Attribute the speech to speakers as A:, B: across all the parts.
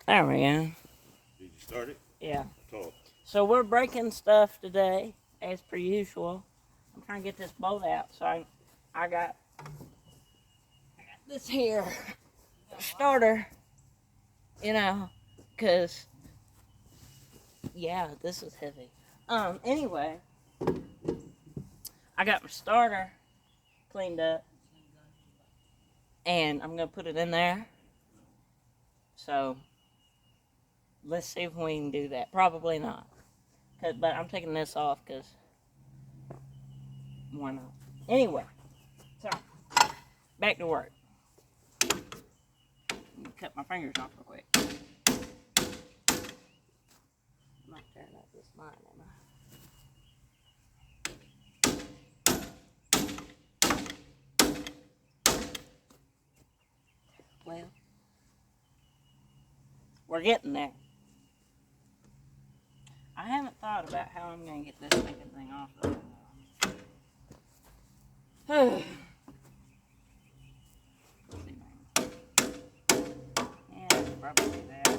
A: There we go.
B: Did you start it?
A: Yeah.
B: Talk.
A: So we're breaking stuff today, as per usual. I'm trying to get this bolt out, so I got this here starter, because, yeah, this is heavy. Anyway, I got my starter cleaned up, and I'm going to put it in there. So, let's see if we can do that. Probably not. But I'm taking this off, because why not? Anyway, so, back to work. Cut my fingers off real quick. I'm not tearing up this line, am I? Well, we're getting there. I haven't thought about how I'm going to get this stinking thing off though. Yeah, probably that.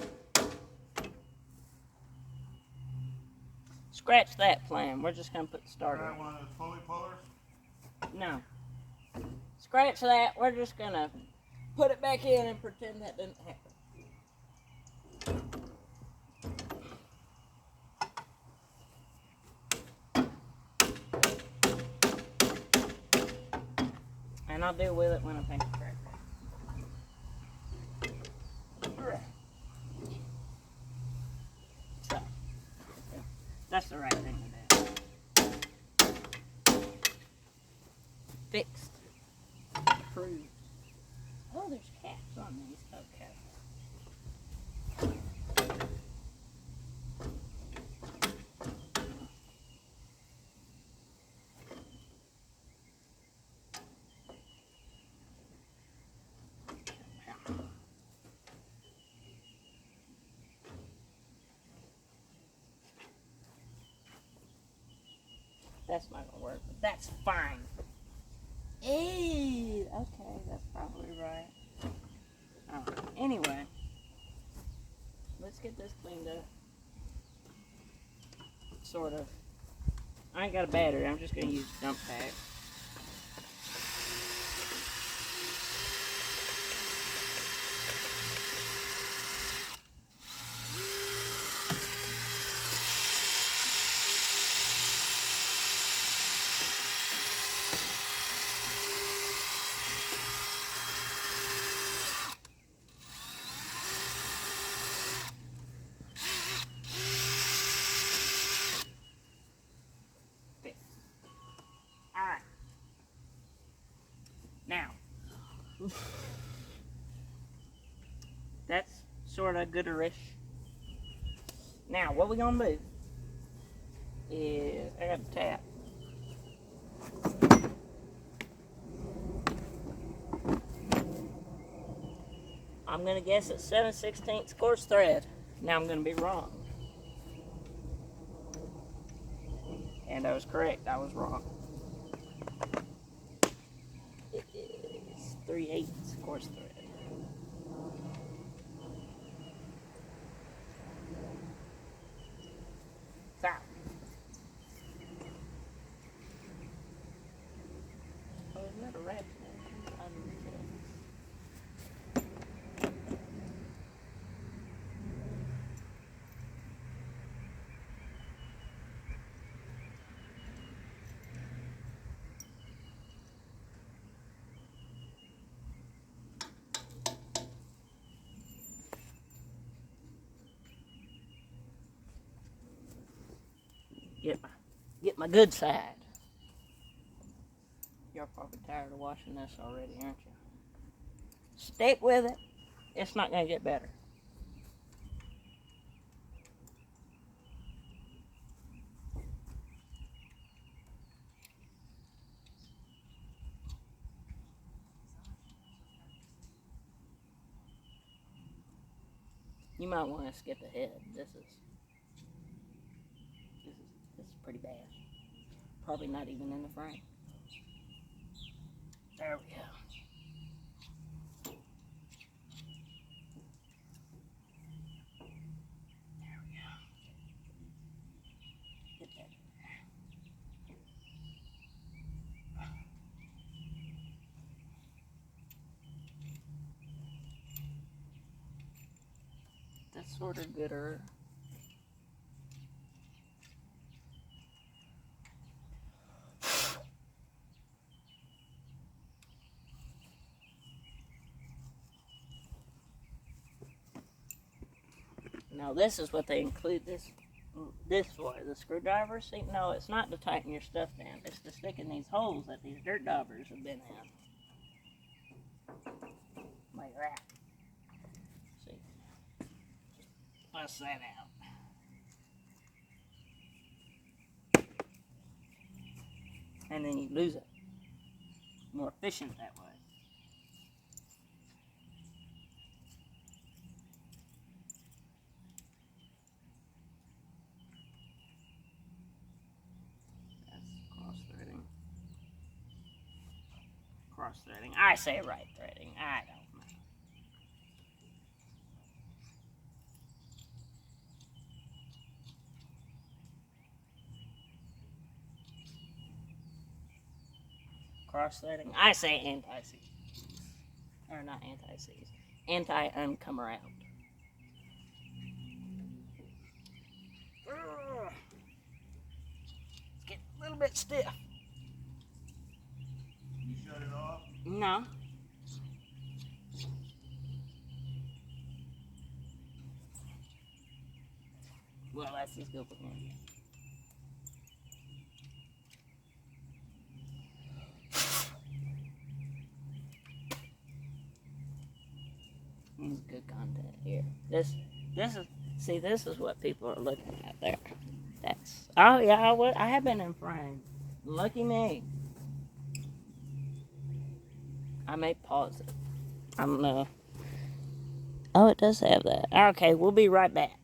A: Scratch that plan. We're just going to put the starter.
B: Try one of those pulley pullers?
A: No. Scratch that. We're just going to put it back in and pretend that didn't happen. And I'll deal with it when I think it's correct. So, that's the right thing to do. Fixed. Approved. Oh, there's caps on these. Okay. That's not gonna work, but that's fine. Hey, okay, that's probably right. Alright, anyway, let's get this cleaned up. Sort of. I ain't got a battery, I'm just gonna use dump pack. Alright. Now, that's sort of gooderish. Now, what we're gonna do is, I got the tap. I'm gonna guess it's 7/16 coarse thread. Now I'm gonna be wrong. And I was correct, I was wrong. It is 3/8 coarse thread. So, oh, is that a rat? Get my good side. You're probably tired of watching this already, aren't you? Stick with it. It's not going to get better. You might want to skip ahead. This is pretty bad. Probably not even in the frame. There we go. sort of gooder. Now this is what they include this for, the screwdriver. See, no, it's not to tighten your stuff down. It's to stick in these holes that these dirt daubers have been in. Like that. See, just bust that out. And then you lose it. More efficient that way. Cross threading. I say right threading. I don't know. Cross threading. I say anti-seize. Or not anti-seize. Anti-uncome around. It's getting a little bit stiff.
B: You shut it off?
A: No. Well, let's just go for one again. Good content here. This is what people are looking at there. Oh yeah, I have been in frame. Lucky me. I may pause it. I don't know. Oh, it does have that. Okay, we'll be right back.